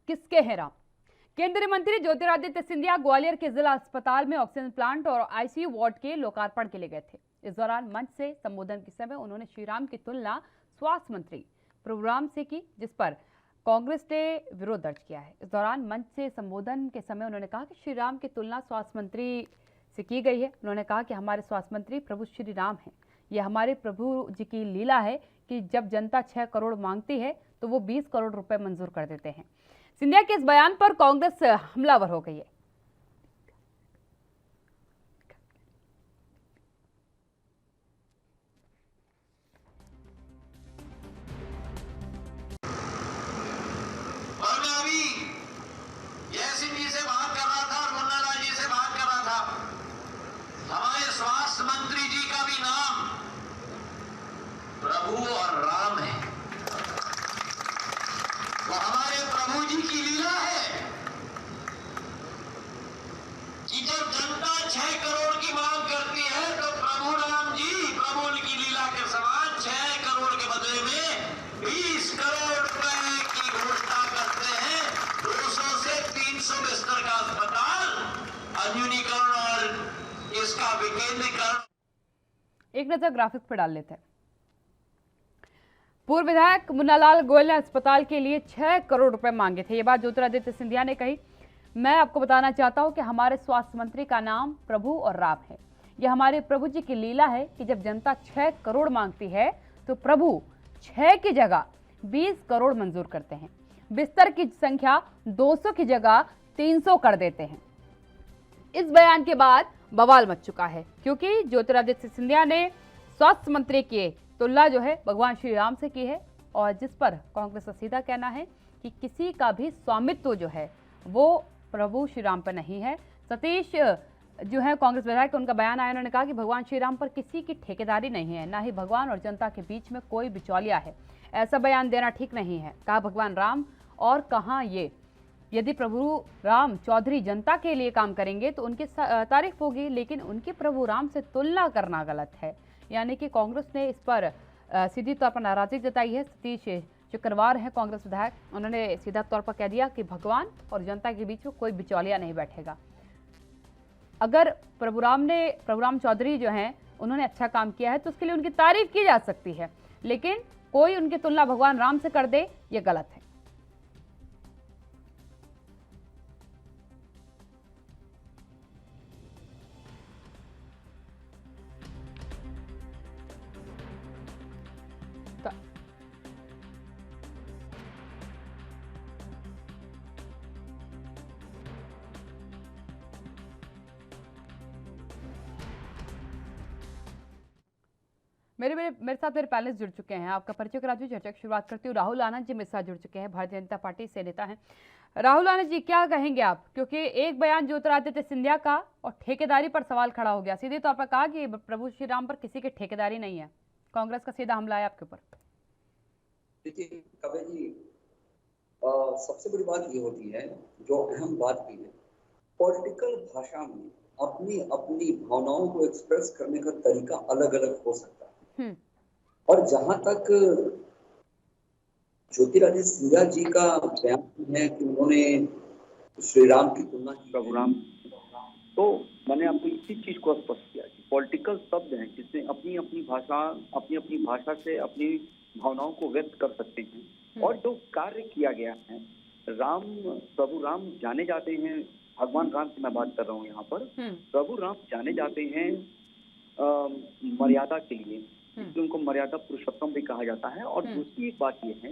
किसके हैं राम। केंद्रीय मंत्री ज्योतिरादित्य सिंधिया ग्वालियर के जिला अस्पताल में ऑक्सीजन प्लांट और आईसीयू वार्ड के लोकार्पण के लिए गए थे। इस दौरान मंच से संबोधन के समय उन्होंने श्री राम की तुलना स्वास्थ्य मंत्री प्रभु राम से की, जिस पर कांग्रेस ने विरोध दर्ज किया है। इस दौरान मंच से संबोधन के समय उन्होंने कहा कि श्री राम की तुलना स्वास्थ्य मंत्री से की गई है। उन्होंने कहा कि हमारे स्वास्थ्य मंत्री प्रभु श्री राम हैं। यह हमारे प्रभु जी की लीला है कि जब जनता 6 करोड़ मांगती है तो वो 20 करोड़ रुपए मंजूर कर देते हैं। सिंधिया के इस बयान पर कांग्रेस हमलावर हो गई है। मंत्री जी का भी नाम प्रभु और राम है। वो हमारे प्रभु जी की लीला है कि जब जनता 6 करोड़ की मांग करती है तो प्रभु राम जी प्रभु की लीला के समान 6 करोड़ के बदले में 20 करोड़ रुपए की घोषणा करते हैं। 200 से 300 बिस्तर का अस्पताल, आधुनिकीकरण और इसका विकेंद्रीकरण। एक नजर ग्राफिक्स पर डाल लेते हैं। पूर्व विधायक मुन्नालाल गोयल ने अस्पताल के लिए 6 करोड़ रुपए मांगे थे। ये बात ज्योतिरादित्य सिंधिया ने कही। मैं आपको बताना चाहता हूं कि हमारे स्वास्थ्य मंत्री का नाम प्रभु और राम है। यह हमारे प्रभु जी की लीला है कि जब जनता 6 करोड़ मांगती है तो प्रभु 6 की जगह 20 करोड़ मंजूर करते हैं। बिस्तर की संख्या 200 की जगह 300 कर देते हैं। इस बयान के बाद बवाल मच चुका है, क्योंकि ज्योतिरादित्य सिंधिया ने स्वास्थ्य मंत्री की तुलना जो है भगवान श्री राम से की है, और जिस पर कांग्रेस का सीधा कहना है कि किसी का भी स्वामित्व जो है वो प्रभु श्री राम पर नहीं है। सतीश जो है कांग्रेस विधायक, उनका बयान आया। उन्होंने कहा कि भगवान श्री राम पर किसी की ठेकेदारी नहीं है, ना ही भगवान और जनता के बीच में कोई बिचौलिया है। ऐसा बयान देना ठीक नहीं है। कहा भगवान राम और कहाँ ये, यदि प्रभु राम चौधरी जनता के लिए काम करेंगे तो उनकी तारीफ होगी, लेकिन उनके प्रभु राम से तुलना करना गलत है। यानी कि कांग्रेस ने इस पर सीधी तौर पर नाराजगी जताई है। सतीश चक्रवार है कांग्रेस विधायक, उन्होंने सीधा तौर पर कह दिया कि भगवान और जनता के बीच में कोई बिचौलिया नहीं बैठेगा। अगर प्रभु राम चौधरी जो हैं उन्होंने अच्छा काम किया है तो उसके लिए उनकी तारीफ की जा सकती है, लेकिन कोई उनकी तुलना भगवान राम से कर दे, ये गलत है। मेरे साथ मेरे पैनलिस्ट जुड़ चुके हैं। आपका परिचय करा दूं, चर्चा की शुरुआत करती हूँ। राहुल आनंद जी मेरे साथ जुड़ चुके हैं, भारतीय जनता पार्टी से नेता हैं। राहुल आनंद जी, क्या कहेंगे आप, क्योंकि एक बयान ज्योतिरादित्य सिंधिया का और ठेकेदारी पर सवाल खड़ा हो गया। सीधे तौर पर कहा कि प्रभु श्री राम पर किसी की ठेकेदारी नहीं है। कांग्रेस का सीधा हमला है आपके ऊपर। देखिए कवि जी, सबसे बड़ी बात ये होती है, जो अहम बात भी है, पॉलिटिकल भाषा में अपनी अपनी भावनाओं को एक्सप्रेस करने का तरीका अलग अलग हो सकता है। और जहां तक ज्योतिरादित्य सिंधिया जी का बयान है कि उन्होंने श्री राम की तुलना की प्रभु राम, तो मैंने आपको इसी चीज को स्पष्ट किया कि पॉलिटिकल शब्द हैं जिसमें अपनी अपनी भाषा से अपनी भावनाओं को व्यक्त कर सकते हैं। और जो कार्य किया गया है, प्रभु राम जाने जाते हैं, भगवान राम की मैं बात कर रहा हूँ यहाँ पर। प्रभु राम जाने जाते हैं मर्यादा के लिए, इसलिए उनको मर्यादा पुरुषोत्तम भी कहा जाता है। और दूसरी एक बात यह है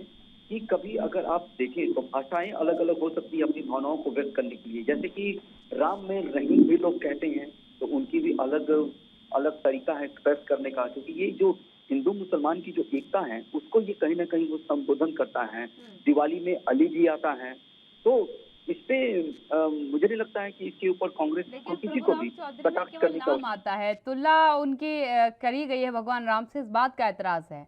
कि कभी अगर आप देखें तो भाषाएं अलग अलग हो सकती है अपनी भावनाओं को व्यक्त करने के लिए। जैसे कि राम में रहीम भी लोग कहते हैं, तो उनकी भी अलग अलग तरीका है एक्सप्रेस करने का, क्योंकि ये जो हिंदू मुसलमान की जो एकता है उसको ये कहीं ना कहीं वो संबोधन करता है। दिवाली में अली जी आता है, तो इस पे मुझे नहीं लगता है कि इसके ऊपर कांग्रेस को किसी को भी कटाक्ष करने का नाम आता है। तुलना उनकी करी गई है भगवान राम से, इस बात का एतराज है।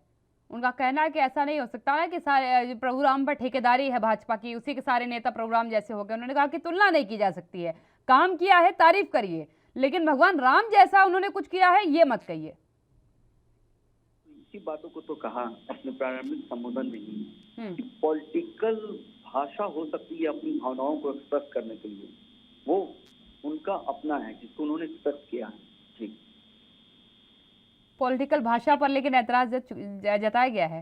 उनका कहना है कि ऐसा नहीं हो सकता है कि सारे प्रभु राम पर ठेकेदारी है भाजपा की, उसी के सारे नेता प्रभु राम जैसे हो गए। उन्होंने कहा कि तुलना नहीं की जा सकती है, काम किया है तारीफ करिए, लेकिन भगवान राम जैसा उन्होंने कुछ किया है ये मत कहिए। इसी बातों को तो कहा अपने प्रारंभिक संबोधन में ही, पॉलिटिकल भाषा हो सकती है अपनी भावनाओं को एक्सप्रेस करने के लिए, वो उनका अपना है जिसको उन्होंने एक्सप्रेस किया है। जी, पॉलिटिकल भाषा पर लेकिन ऐतराज जताया गया है।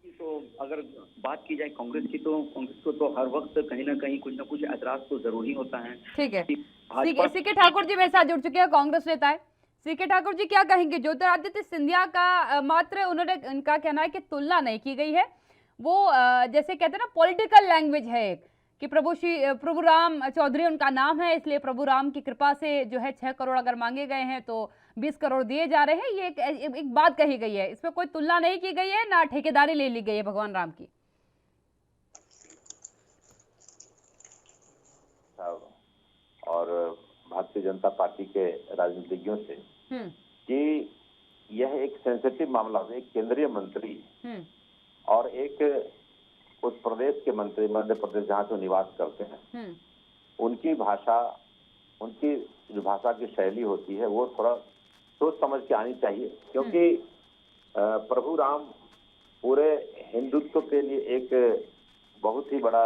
तो अगर बात की जाए कांग्रेस की, तो कांग्रेस को तो हर वक्त कहीं ना कहीं कुछ ना कुछ ऐतराज तो जरूरी होता है। ठीक है, भाजपा सीके ठाकुर जी मेरे साथ जुड़ चुके हैं, कांग्रेस नेता है। सीके ठाकुर जी, क्या कहेंगे? ज्योतिरादित्य सिंधिया का मात्र उन्होंने, उनका कहना है कि तुलना नहीं की गई है, वो जैसे कहते हैं ना पॉलिटिकल लैंग्वेज है एक, कि प्रभु राम चौधरी उनका नाम है, इसलिए प्रभु राम की कृपा से जो है 6 करोड़ अगर मांगे गए हैं तो 20 करोड़ दिए जा रहे हैं। ये एक बात कही गई है, इसमें कोई तुलना नहीं की गई है, ना ठेकेदारी ले ली गई है भगवान राम की। और भारतीय जनता पार्टी के राजनीतिज्ञों से कि यह एक सेंसिटिव मामला है। एक केंद्रीय मंत्री और एक उस प्रदेश के मंत्री, मध्य प्रदेश जहाँ से निवास करते हैं, उनकी भाषा, उनकी जो भाषा की शैली होती है वो थोड़ा सोच समझ के आनी चाहिए, क्योंकि प्रभु राम पूरे हिंदुत्व के लिए एक बहुत ही बड़ा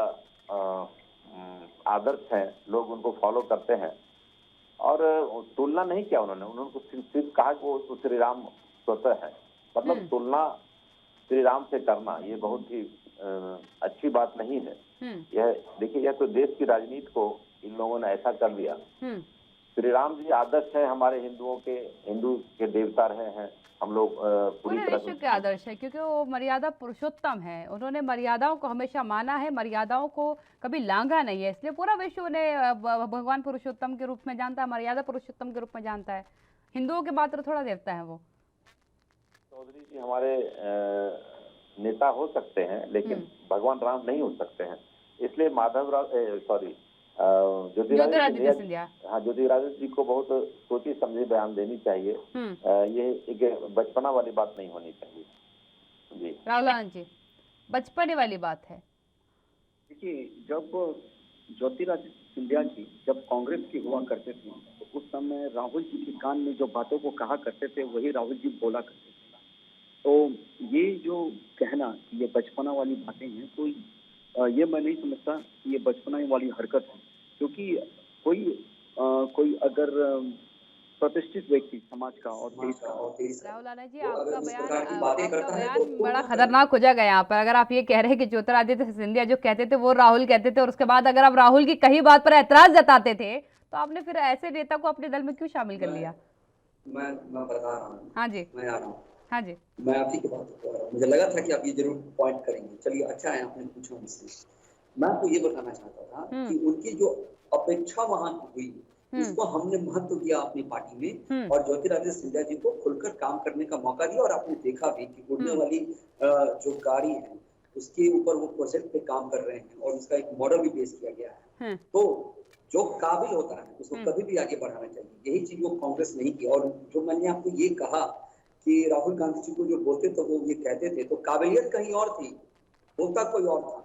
आदर्श है, लोग उनको फॉलो करते हैं। और तुलना नहीं किया उन्होंने सिर्फ कहा कि वो श्री राम स्वतः है। मतलब तुलना श्री राम से करना ये बहुत ही अच्छी बात नहीं है। यह देखिए, यह तो देश की राजनीति को इन लोगों ने ऐसा कर दिया। श्री राम जी आदर्श है हमारे हिंदुओं के, हिंदू के देवता रहे हैं हम लोग पूरी तरह विश्व के आदर्श है, क्योंकि वो मर्यादा पुरुषोत्तम है। उन्होंने मर्यादाओं को हमेशा माना है, मर्यादाओं को कभी लांघा नहीं है, इसलिए पूरा विश्व उन्हें भगवान पुरुषोत्तम के रूप में जानता है, मर्यादा पुरुषोत्तम के रूप में जानता है। हिंदुओं के मात्र थोड़ा देवता है वो। चौधरी जी हमारे नेता हो सकते हैं, लेकिन भगवान राम नहीं हो सकते हैं। इसलिए ज्योतिरादित्य सिंधिया, हाँ, ज्योतिरादित्य जी को बहुत सोची समझी बयान देनी चाहिए। ये एक बचपना वाली बात नहीं होनी चाहिए। जी राहुल जी, बचपने वाली बात है। देखिए, जब ज्योतिरादित्य सिंधिया जी जब कांग्रेस के हुआ करते थे तो उस समय राहुल जी के कान में जो बातों को कहा करते थे वही राहुल जी बोला करते थे। तो ये जो कहना कि ये बचपना वाली बातें हैं, तो ये मैं नहीं समझता कि ये बचपना वाली हरकत है, क्योंकि कोई अगर प्रतिष्ठित व्यक्ति समाज का और देश का राहुल आना जी, आपका बयान बड़ा खतरनाक हो जाएगा यहाँ पर। अगर आप ये कह रहे हैं कि ज्योतिरादित्य सिंधिया जो कहते थे वो राहुल कहते थे, और उसके बाद अगर आप राहुल की कही बात पर ऐतराज जताते थे, तो आपने फिर ऐसे नेता को अपने दल में क्यों शामिल कर लिया? मैं बता रहा हूँ। हाँ जी, मैं आ रहा हूँ। हाँ जी, मैं आप ही की बात कर रहा हूँ, मुझे लगा था कि आप ये जरूर पॉइंट करेंगे। चलिए, अच्छा है आपने पूछा मुझसे। मैं आपको ये बताना चाहता था कि उनकी जो अपेक्षा वहां हुई उसको हमने महत्व दिया अपनी पार्टी में, और ज्योतिरादित्य सिंधिया जी को खुलकर काम करने का मौका दिया। और आपने देखा भी कि उड़ने वाली जो गाड़ी है उसके ऊपर वो प्रोजेक्ट पे काम कर रहे हैं, और उसका एक मॉडल भी पेश किया गया है। तो जो काबिल होता है उसको कभी भी आगे बढ़ाना चाहिए। यही चीज वो कांग्रेस नहीं की। और जो मैंने आपको ये कहा कि राहुल गांधी जी को जो बोलते थे वो ये कहते थे, तो काबिलियत कहीं और थी, होता कोई और था।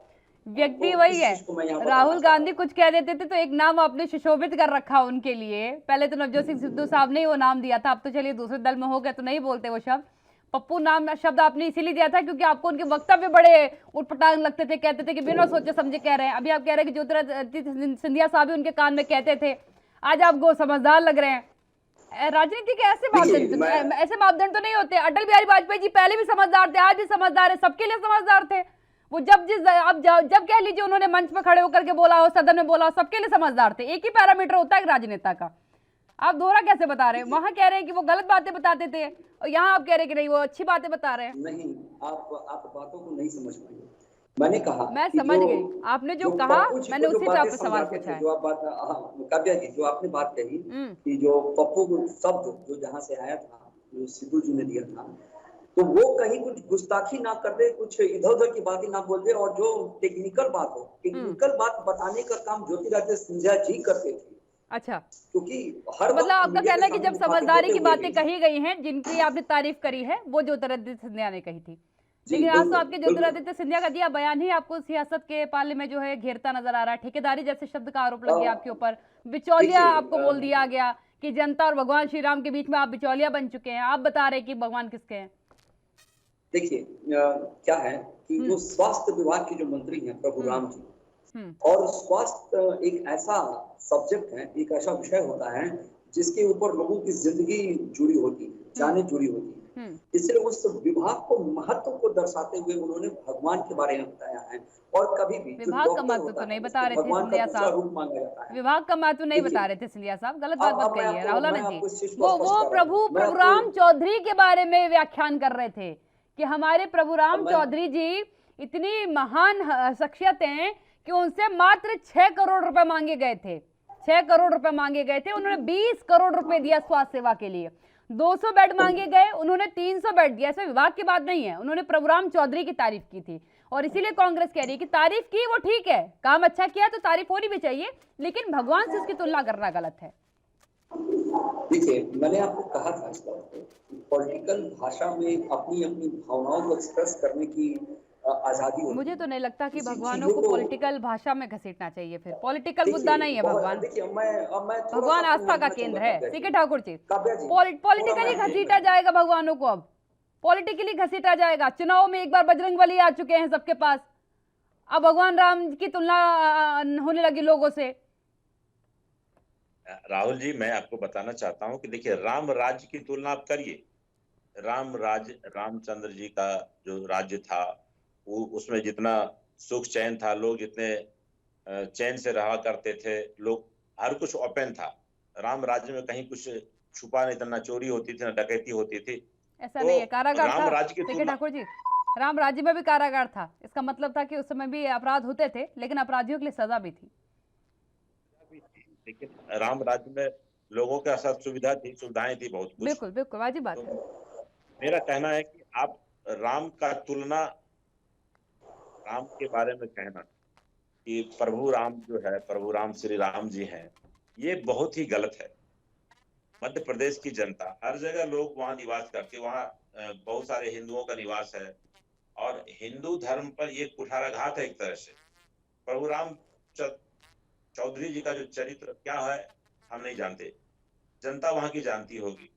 व्यक्ति वही है। राहुल गांधी कुछ कह देते थे तो एक नाम आपने सुशोभित कर रखा उनके लिए। पहले तो नवजोत सिंह सिद्धू साहब ने वो नाम दिया था, अब तो चलिए दूसरे दल में हो गए तो नहीं बोलते वो शब्द। पप्पू नाम शब्द आपने इसीलिए दिया था क्योंकि आपको उनके वक्तव्य बड़े उटपटांग लगते थे, कहते थे कि बिना सोचे समझे कह रहे हैं। अभी आप कह रहे हैं कि ज्योतिरादित्य सिंधिया साहब भी उनके कान में कहते थे, आज आपको समझदार लग रहे हैं। राजनीति के ऐसे मापदंड तो नहीं होते। अटल बिहारी वाजपेयी जी पहले भी समझदार थे, आज भी समझदार है, सबके लिए समझदार थे वो। जब कह लीजिए उन्होंने मंच पर खड़े होकर के बोला हो, सदन में बोला हो, सबके लिए समझदार थे। एक ही पैरामीटर होता है राजनेता का। आप दोहरा कैसे बता रहे हैं? वहां कह रहे हैं कि वो गलत बातें बताते थे और यहाँ आप कह रहे हैं कि नहीं वो अच्छी बातें बता रहे हैं। नहीं, आप बातों को नहीं समझ पाए। मैंने कहा, मैं समझ गई, आपने जो कहा मैंने उसी पे आपको सवाल पूछा है। जो आप बात, काव्या जी जो आपने बात कही कि जो पप्पू शब्द जो जहाँ से आया था, जो सिद्धू जी ने दिया था, तो वो कहीं कुछ गुस्ताखी ना कर दे, कुछ इधर उधर की बातें ना बोल दे, और जो टेक्निकल बात हो, टेक्निकल बात बताने का काम ज्योतिरादित्य सिंधिया जी करते थे। अच्छा, क्योंकि हर मतलब आपका कहना है कि जब समझदारी की बातें कही गई हैं, जिनकी आपने तारीफ करी है, वो ज्योतिरादित्य सिंधिया ने कही थी। लेकिन आज तो आपके ज्योतिरादित्य सिंधिया का दिया बयान ही आपको सियासत के पाले में जो है घेरता नजर आ रहा है। ठेकेदारी जैसे शब्द का आरोप लग गया आपके ऊपर, बिचौलिया आपको बोल दिया गया कि जनता और भगवान श्री राम के बीच में आप बिचौलिया बन चुके हैं। आप बता रहे कि भगवान किसके हैं? देखिए क्या है कि जो स्वास्थ्य विभाग के जो मंत्री हैं प्रभु राम जी, और स्वास्थ्य एक ऐसा सब्जेक्ट है, एक ऐसा विषय होता है जिसके ऊपर लोगों की जिंदगी जुड़ी होती है, जाने जुड़ी होती है। इसलिए उस विभाग को महत्व को दर्शाते हुए उन्होंने भगवान के बारे में बताया है। और कभी भी विभाग का महत्व तो नहीं बता रहे थे सिंधिया साहब, विभाग का महत्व नहीं बता रहे थे सिंधिया साहब, गलत बात मत कहिए राहुल आनंद जी। वो प्रभु राम चौधरी के बारे में व्याख्यान कर रहे थे कि हमारे प्रभु राम चौधरी जी इतनी महान शख्सियत हैं कि उनसे मात्र 6 करोड़ रुपए मांगे गए थे, 6 करोड़ रुपए मांगे गए थे। उन्होंने 20 करोड़ रुपए दिया स्वास्थ्य सेवा के लिए, 200 बेड मांगे गए, उन्होंने 300 बेड दिया। ऐसे विभाग की बात नहीं है, उन्होंने प्रभुराम चौधरी की तारीफ की थी। और इसीलिए कांग्रेस कह रही है कि तारीफ की वो ठीक है, काम अच्छा किया तो तारीफ होनी भी चाहिए, लेकिन भगवान से उसकी तुलना करना गलत है। देखिए मैंने आपको कहा था इस बात को, पॉलिटिकल भाषा में अपनी अपनी भावनाओं को एक्सप्रेस करने की आजादी होती है। मुझे तो नहीं लगता कि भगवानों को पॉलिटिकल भाषा में घसीटना चाहिए, फिर पॉलिटिकल मुद्दा नहीं है भगवान। देखिए मैं भगवान आस्था का केंद्र है। सीके ठाकुर जी, पॉलिटिकली घसीटा जाएगा भगवानों को, अब पॉलिटिकली घसीटा जाएगा। चुनाव में एक बार बजरंगबली आ चुके हैं सबके पास, अब भगवान राम की तुलना होने लगी लोगों से। राहुल जी, मैं आपको बताना चाहता हूं कि देखिए राम राज्य की तुलना आप करिए, रामचंद्र जी का जो राज्य था वो, उसमें जितना सुख चैन था, लोग जितने चैन से रहा करते थे, लोग हर कुछ ओपन था। राम राज्य में कहीं कुछ छुपा नहीं था, ना चोरी होती थी, ना डकैती होती थी। ऐसा नहीं है, कारागार था ठाकुर जी, राम राज्य में भी कारागार था। इसका मतलब था कि उस समय भी अपराध होते थे, लेकिन अपराधियों के लिए सजा भी थी। लेकिन राम राज्य में लोगों के साथ सुविधा थी, सुविधाएं थी बहुत कुछ। बिल्कुल बिल्कुल वाजिब बात है। मेरा कहना है कि आप राम का तुलना, राम के बारे में कहना कि प्रभु राम जो है, प्रभु राम श्री राम जी हैं, ये बहुत ही गलत है। मध्य प्रदेश की जनता, हर जगह लोग वहां निवास करते, वहां बहुत सारे हिंदुओं का निवास है, और हिंदू धर्म पर ये कुठाराघात है एक तरह से। प्रभु राम चौधरी जी का जो चरित्र क्या है हम नहीं जानते, जनता वहां की जानती होगी,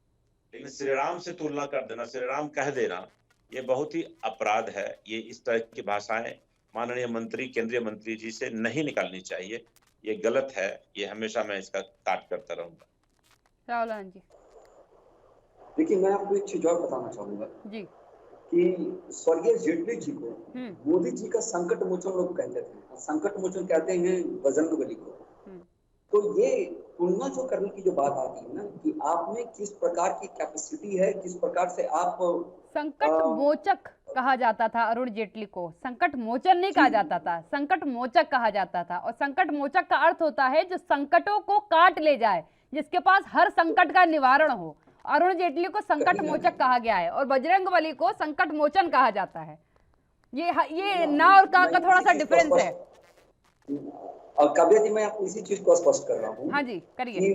लेकिन श्री राम से तुलना कर देना, श्री राम कह देना, ये बहुत ही अपराध है। ये इस तरह की भाषाएं माननीय मंत्री, केंद्रीय मंत्री जी से नहीं निकालनी चाहिए, ये गलत है। ये हमेशा मैं इसका काट करता रहूंगा। राहुल आनंद जी, देखिए मैं आपको एक चीज और बताना चाहूंगा जी कि स्वर्गीय जेटली जी को मोदी जी का संकट मोचन लोग कहते थे, संकट मोचन कहते हैं बजरंगबली को। तो ये तुलना जो करने की जो बात आती है ना, कि आप में किस प्रकार की कैपेसिटी है, किस प्रकार से आप संकट मोचक कहा जाता था अरुण जेटली को, संकट मोचन नहीं कहा जाता था, संकट मोचक कहा जाता था। और संकट मोचक का अर्थ होता है जो संकटों को काट ले जाए, जिसके पास हर संकट का निवारण हो। अरुण जेटली को संकट मोचक कहा गया है और बजरंगबली को संकट मोचन कहा जाता है। ये ना और का थोड़ा सा डिफरेंस है। और काव्या जी, मैं आपको इसी चीज को स्पष्ट कर रहा हूँ। हाँ जी करिए।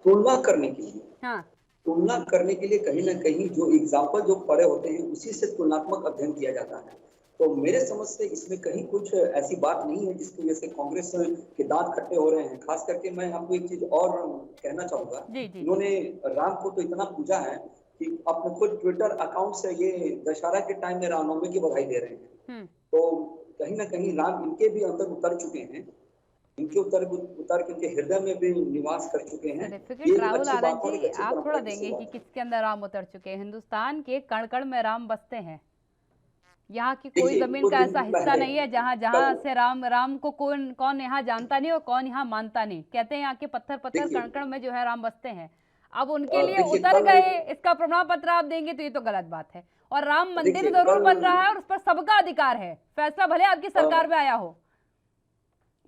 तुलना करने के लिए, हाँ, तुलना करने के लिए कहीं ना कहीं जो एग्जाम्पल जो पड़े होते हैं उसी से तुलनात्मक अध्ययन किया जाता है। तो मेरे समझ से इसमें कहीं कुछ ऐसी बात नहीं है जिसकी वजह से कांग्रेस के दांत खट्टे हो रहे हैं। खास करके मैं आपको एक चीज और कहना चाहूंगा, उन्होंने राम को तो इतना पूजा है कि अपने खुद ट्विटर अकाउंट से ये दशहरा के टाइम में रामनवमी की बधाई दे रहे हैं। तो कहीं ना कहीं राम इनके भी अंदर उतर चुके हैं, इनके उतर के इनके हृदय में भी निवास कर चुके हैं। राहुल आनंद जी, आप थोड़ा देंगे कि किसके अंदर राम उतर चुके हैं? हिंदुस्तान के कण कण में राम बसते हैं। यहाँ की कोई जमीन का ऐसा हिस्सा नहीं है जहाँ से राम को कौन यहाँ जानता नहीं और कौन यहाँ मानता नहीं। कहते हैं यहाँ के पत्थर कण कण में जो है राम बसते हैं। अब उनके लिए उतर गए, इसका प्रमाण पत्र आप देंगे तो ये तो गलत बात है। और राम मंदिर जरूर बन रहा है और उस पर सबका अधिकार है, फैसला भले आपकी सरकार में आया हो।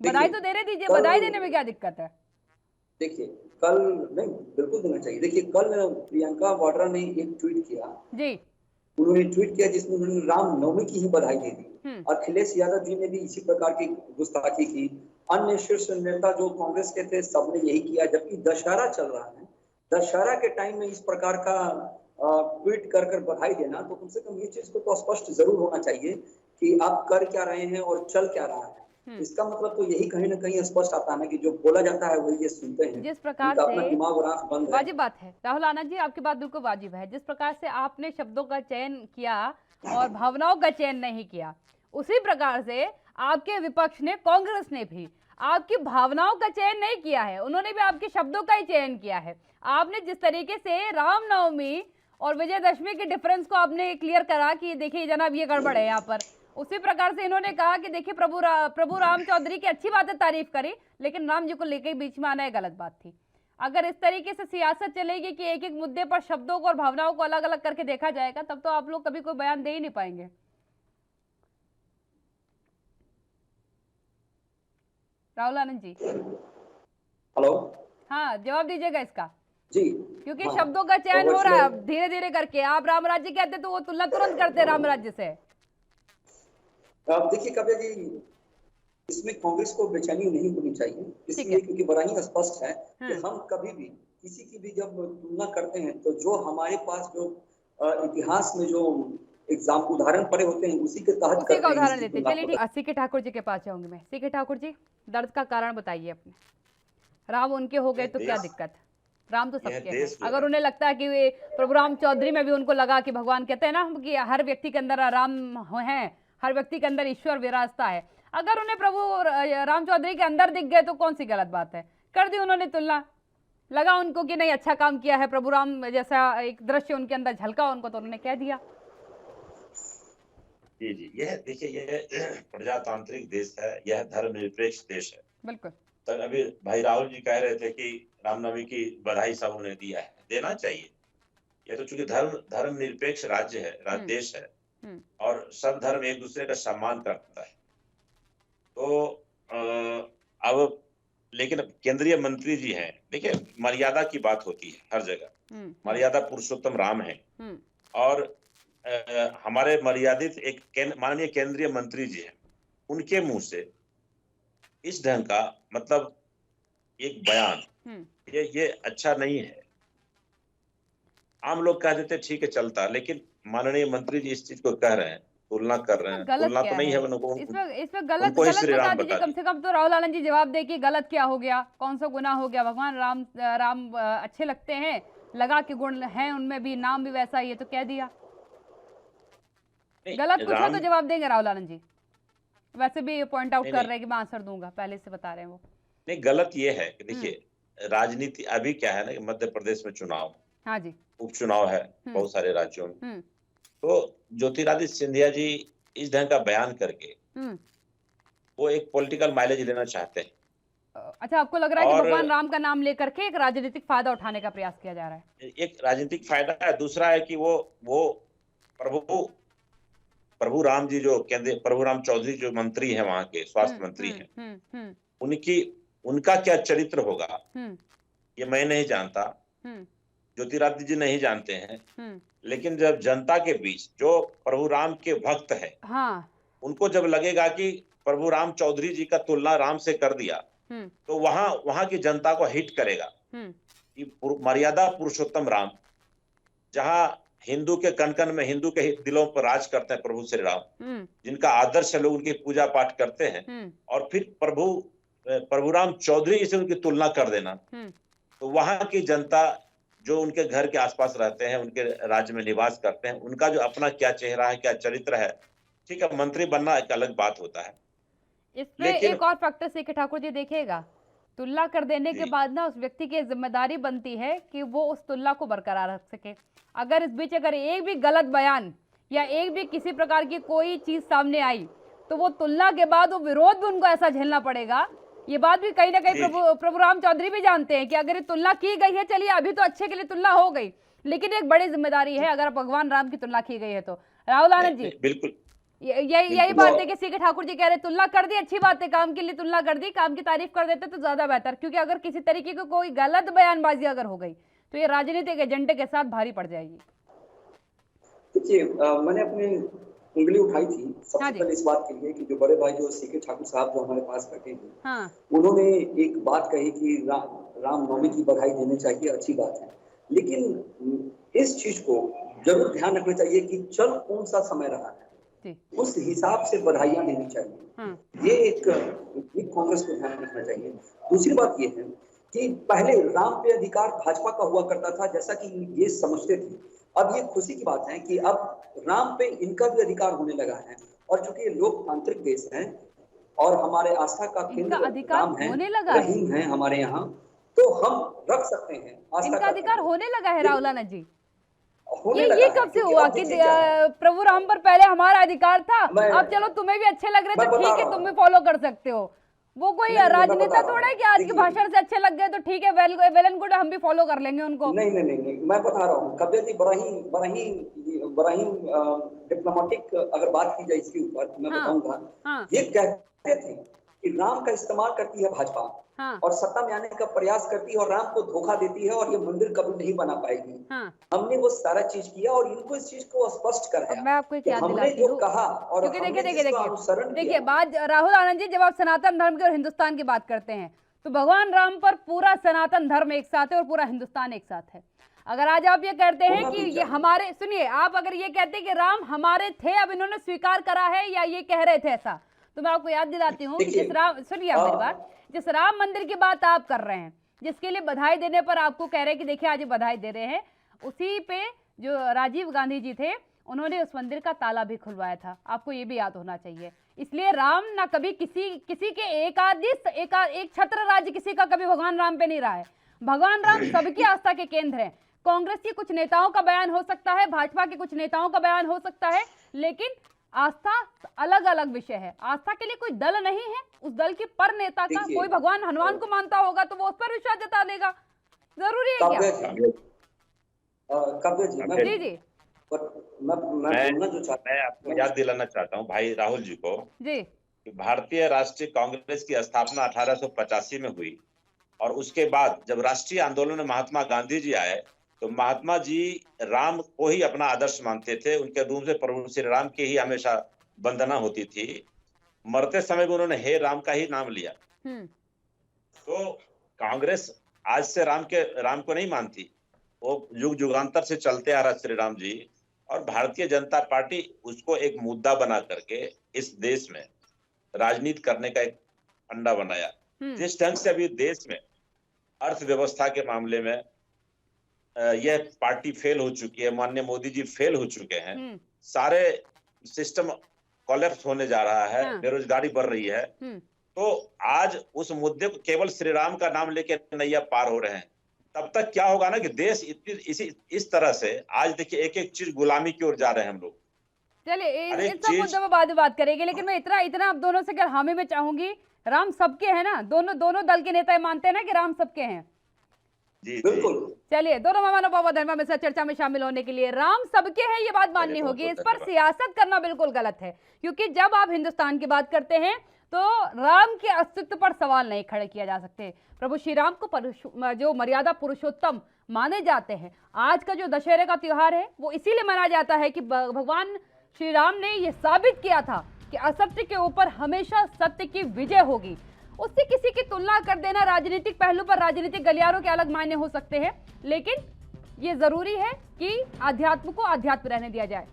बधाई तो देने दीजिए, बधाई देने में क्या दिक्कत है? देखिए कल नहीं, बिल्कुल देना चाहिए। देखिए कल प्रियंका वाड्रा ने एक ट्वीट किया जी, उन्होंने ट्वीट किया जिसमें उन्होंने रामनवमी की ही बधाई दे दी। अखिलेश यादव जी ने भी इसी प्रकार की गुस्ताखी की। अन्य शीर्ष नेता जो कांग्रेस के थे सबने यही किया, जबकि दशहरा चल रहा है। दशहरा के टाइम में इस प्रकार का ट्वीट कर बधाई देना, तो कम से कम ये चीज को तो स्पष्ट जरूर होना चाहिए कि आप कर क्या रहे हैं और चल क्या रहा है। इसका मतलब तो यही कहीं ना कहीं स्पष्ट आता है ना कि जो बोला जाता है वही ये सुनते हैं। जिस प्रकार उनका अपना से दिमाग और आंख बंद है। वाजिब बात है राहुल आनंद जी, आपकी बात बिल्कुल वाजिब है। जिस प्रकार से आपने शब्दों का चयन किया और भावनाओं का चयन नहीं किया, उसी प्रकार से आपके विपक्ष ने, कांग्रेस ने भी आपकी भावनाओं का चयन नहीं किया है, उन्होंने भी आपके शब्दों का ही चयन किया है। आपने जिस तरीके से रामनवमी और विजयदशमी के डिफरेंस को आपने क्लियर करा कि देखिए जनाब ये गड़बड़ है यहाँ पर, उसी प्रकार से इन्होंने कहा कि देखिए प्रभु राम चौधरी की अच्छी बात है, तारीफ करी, लेकिन राम जी को लेकर बीच में आना गलत बात थी। अगर इस तरीके से सियासत चलेगी कि एक एक मुद्दे पर शब्दों को और भावनाओं को अलग अलग करके देखा जाएगा, तब तो आप लोग कभी कोई बयान दे ही नहीं पाएंगे। राहुल आनंद जी, हेलो, हाँ जवाब दीजिएगा इसका जी। क्योंकि हाँ, शब्दों का चयन तो हो रहा है धीरे धीरे करके। आप राम राज्य कहते तो वो तुलना तुरंत करते राम राज्य से। अब देखिए काव्या जी, इसमें कांग्रेस को बेचैनी नहीं होनी चाहिए, इसलिए क्योंकि बड़ा ही स्पष्ट है कि हम कभी भी किसी की भी जब तुलना करते हैं तो जो हमारे पास जो इतिहास में जो एग्जाम उदाहरण पड़े होते हैं उसी के तहत उसी का उदाहरण लेते हैं। चलिए ठीक, सीके ठाकुर जी के पास जाऊंगी मैं। सीके ठाकुर जी, दर्द का कारण बताइए अपने। राम उनके हो गए तो क्या दिक्कत? राम तो सबके हैं। अगर उन्हें लगता है कि वे प्रभु राम चौधरी में भी उनको लगा कि भगवान कहते हैं ना कि हर व्यक्ति के अंदर राम है, हर व्यक्ति के अंदर ईश्वर विराजता है, अगर उन्हें प्रभु राम चौधरी के अंदर दिख गए तो कौन सी गलत बात है? कर दी उन्होंने तुलना, लगा उनको कि नहीं अच्छा काम किया है, प्रभु राम जैसा एक दृश्य उनके अंदर झलका उनको, तो उन्होंने कह दिया। जी जी, यह देखिए यह प्रजातांत्रिक देश है, यह धर्मनिरपेक्ष देश है। बिल्कुल। तो अभी भाई राहुल जी कह रहे थे कि रामनवमी की बधाई सब उन्हें दिया है, देना चाहिए। यह तो चूंकि धर्मनिरपेक्ष राज्य है, देश है, और सब धर्म एक दूसरे का सम्मान करता है। तो अब लेकिन केंद्रीय मंत्री जी हैं, देखिए मर्यादा की बात होती है हर जगह, मर्यादा पुरुषोत्तम राम है, और हमारे मर्यादित एक माननीय केंद्रीय मंत्री जी हैं, उनके मुंह से इस ढंग का मतलब एक बयान ये अच्छा नहीं है। आम लोग कह देते ठीक है चलता, लेकिन माननीय मंत्री जी इस चीज को कह रहे हैं, तुलना कर रहे हैं, तुलना तो नहीं है उनको, इसमें गलत बता दीजिए कम से कम। तो राहुल आनंद जी जवाब दे कि गलत क्या हो गया, कौन सा गुनाह हो गया? भगवान राम अच्छे लगते हैं, लगा के गुण हैं उनमें भी, नाम भी वैसा ही है, तो कह दिया। गलत कुछ है तो जवाब देंगे राहुल आनंद जी, वैसे भी पॉइंट आउट कर रहे हैं कि मैं आंसर दूंगा, पहले से बता रहे हैं वो। नहीं, गलत ये है कि देखिए राजनीति अभी क्या है ना कि मध्य प्रदेश में चुनाव, हाँ जी, उपचुनाव है बहुत सारे राज्यों में, तो ज्योतिरादित्य सिंधिया जी इस ढंग का बयान करके वो एक पॉलिटिकल माइलेज लेना चाहते हैं। अच्छा, आपको लग रहा है कि भगवान राम का नाम लेकर के एक राजनीतिक फायदा उठाने का प्रयास किया जा रहा है? एक राजनीतिक फायदा है, दूसरा है कि वो प्रभु राम जी जो प्रभु राम चौधरी जो मंत्री है, वहां के स्वास्थ्य मंत्री हैं, उनका क्या चरित्र होगा ये मैं नहीं जानता, ज्योतिरादित्य जी नहीं जानते हैं, लेकिन जब जनता के बीच जो प्रभु राम के भक्त है, हाँ, उनको जब लगेगा कि प्रभु राम चौधरी जी का तुलना राम से कर दिया, तो वहां की जनता को हिट करेगा कि मर्यादा पुरुषोत्तम राम, जहां हिंदू के कण कण में, हिंदू के दिलों पर राज करते हैं प्रभु श्री राम, जिनका आदर्श लोग उनकी पूजा पाठ करते हैं, और फिर प्रभु राम चौधरी से उनकी तुलना कर देना, तो वहां की जनता जो उनके घर के आसपास रहते हैं, उनके राज्य में निवास करते हैं, उनका जो अपना क्या चेहरा है, क्या चरित्र है, ठीक है, मंत्री बनना एक अलग बात होता है। इसमें एक और फैक्टर सीके ठाकुर जी देखिएगा, तुलना कर देने के बाद ना उस व्यक्ति की जिम्मेदारी बनती है कि वो उस तुलना को बरकरार रख सके। अगर इस बीच अगर एक भी गलत बयान या एक भी किसी प्रकार की कोई चीज सामने आई, तो वो तुलना के बाद वो विरोध भी उनको ऐसा झेलना पड़ेगा। ये बात भी कहीं ना कहीं प्रभु राम चौधरी भी जानते हैं कि अगर ये तुलना की गई है, चलिए अभी तो अच्छे के लिए तुलना हो गई, लेकिन एक बड़ी जिम्मेदारी है अगर भगवान राम की तुलना की गई है तो। राहुल आनंद जी, बिल्कुल यही बात है कि सीके ठाकुर जी कह रहे तुलना कर दी, अच्छी बात है, काम के लिए तुलना कर दी, काम की तारीफ कर देते तो ज्यादा बेहतर, क्योंकि अगर किसी तरीके की कोई गलत बयानबाजी अगर हो गई तो ये राजनीतिक एजेंडे के साथ भारी पड़ जाएगी। देखिए, मैंने अपनी उंगली उठाई थी सबसे पहले इस बात के लिए कि जो बड़े भाई जो सीके ठाकुर साहब जो हमारे पास बैठे हैं, हाँ, उन्होंने एक बात कही कि रामनवमी की बधाई देनी चाहिए, अच्छी बात है, लेकिन इस चीज को जरूर ध्यान रखना चाहिए कि चल कौन सा समय रहा है। जी। उस हिसाब से बधाइयां देनी चाहिए। ये एक कांग्रेस को ध्यान रखना चाहिए। दूसरी बात ये है कि पहले राम पे अधिकार भाजपा का हुआ करता था, जैसा कि ये समझते थे। अब ये खुशी की बात है कि अब राम पे इनका भी अधिकार होने लगा है, और चूंकि ये लोकतांत्रिक देश है और हमारे आस्था का केंद्र राम है, रहीम है हमारे यहाँ, तो हम रख सकते हैं आस्था इनका का अधिकार होने लगा है। राहुल आनंद जी, होने ये लगा कब से क्योंकि हुआ अब कि देखिए क्या है, प्रभु राम पर पहले हमारा अधिकार था, अब चलो तुम्हें भी अच्छे लग रहे मैं तो बता ठीक है, रहा तुम भी हूँ। फॉलो कर सकते हो। वो कोई नहीं, मैं राजनीति बता रहा थोड़ा है हूँ। कि आज के देखिए, भाषण से अच्छे लग गए तो ठीक है, वेल एंड गुड, हम भी फॉलो कर लेंगे उनको। नहीं, मैं बता रहा हूँ। कब्य जी बड़ा ही डिप्लोमेटिक अगर बात की जाए इसके ऊपर, मैं बताऊंगा। ये कहते थे कि राम का इस्तेमाल करती है भाजपा और सत्ता में आने का प्रयास करती है और राम को धोखा देती है और ये मंदिर कभी नहीं बना पाएगी। हमने वो सारा चीज किया और इनको इस चीज को स्पष्ट कराया। मैं आपको एक याद हमने दिलाती जो हूँ, कहा और क्योंकि हमने जिसका अनुसरण देखिए किया। बात राहुल आनंद जी, जब आप सनातन धर्म की और हिंदुस्तान की बात करते हैं तो भगवान राम पर पूरा सनातन धर्म एक साथ है और पूरा हिंदुस्तान एक साथ है। अगर आज आप ये कहते हैं कि ये हमारे, सुनिए, आप अगर ये कहते हैं कि राम हमारे थे, अब इन्होंने स्वीकार करा है, या ये कह रहे थे ऐसा, तो मैं आपको याद दिलाती हूँ कि जिस राम, सुनिए आप मेरी बात, जिस राम मंदिर की बात आप कर रहे हैं, जिसके लिए बधाई देने पर आपको कह रहे हैं कि देखिए आज बधाई दे रहे हैं, उसी पे जो राजीव गांधी जी थे उन्होंने उस मंदिर का ताला भी खुलवाया था। आपको ये भी याद होना चाहिए। इसलिए राम ना कभी किसी के एक छत्र राज्य किसी का कभी भगवान राम पे नहीं रहा है। भगवान राम सबकी आस्था के केंद्र हैं। कांग्रेस के कुछ नेताओं का बयान हो सकता है, भाजपा के कुछ नेताओं का बयान हो सकता है, लेकिन आस्था अलग अलग विषय है। आस्था के लिए कोई दल नहीं है, उस दल के पर नेता का, कोई भगवान हनुमान को मानता होगा तो वो उस पर विश्वास जता देगा, जरूरी है क्या? जी जी, मैं आपको याद दिलाना चाहता हूँ भाई राहुल जी को जी, कि भारतीय राष्ट्रीय कांग्रेस की स्थापना 1885 में हुई और उसके बाद जब राष्ट्रीय आंदोलन में महात्मा गांधी जी आए तो महात्मा जी राम को ही अपना आदर्श मानते थे। उनके रूप से प्रभु श्री राम की ही हमेशा वंदना होती थी। मरते समय भी उन्होंने हे राम का ही नाम लिया। तो कांग्रेस आज से राम को नहीं मानती, वो युग युगांतर से चलते आ रहा श्री राम जी, और भारतीय जनता पार्टी उसको एक मुद्दा बना करके इस देश में राजनीति करने का एक अंडा बनाया। जिस ढंग से अभी देश में अर्थव्यवस्था के मामले में यह पार्टी फेल हो चुकी है, माननीय मोदी जी फेल हो चुके हैं, सारे सिस्टम कोलैप्स होने जा रहा है, बेरोजगारी बढ़ रही है, तो आज उस मुद्दे को केवल श्री राम का नाम लेके नैया पार हो रहे हैं। तब तक क्या होगा ना कि देश इस तरह से आज देखिए एक एक चीज गुलामी की ओर जा रहे हैं हम लोग। चलिए इन सब मुद्दों पर बाद में बात करेंगे, लेकिन मैं इतना आप दोनों से हामी में चाहूंगी, राम सबके हैं ना, दोनों दल के नेता मानते हैं ना कि राम सबके हैं। जी बिल्कुल। चलिए दोनों मेहमानों बहुत धन्यवाद मेरे साथ चर्चा में शामिल होने के लिए। राम सबके हैं ये बात माननी होगी, इस पर सियासत करना बिल्कुल गलत है, क्योंकि जब आप हिंदुस्तान की बात करते हैं तो राम के अस्तित्व पर सवाल नहीं खड़े किया जा सकते। प्रभु श्री राम को जो मर्यादा पुरुषोत्तम माने जाते हैं, आज का जो दशहरे का त्योहार है वो इसीलिए मनाया जाता है कि भगवान श्री राम ने ये साबित किया था कि असत्य के ऊपर हमेशा सत्य की विजय होगी। उससे किसी की तुलना कर देना राजनीतिक पहलू पर, राजनीतिक गलियारों के अलग मायने हो सकते हैं, लेकिन ये जरूरी है कि आध्यात्म को आध्यात्म रहने दिया जाए।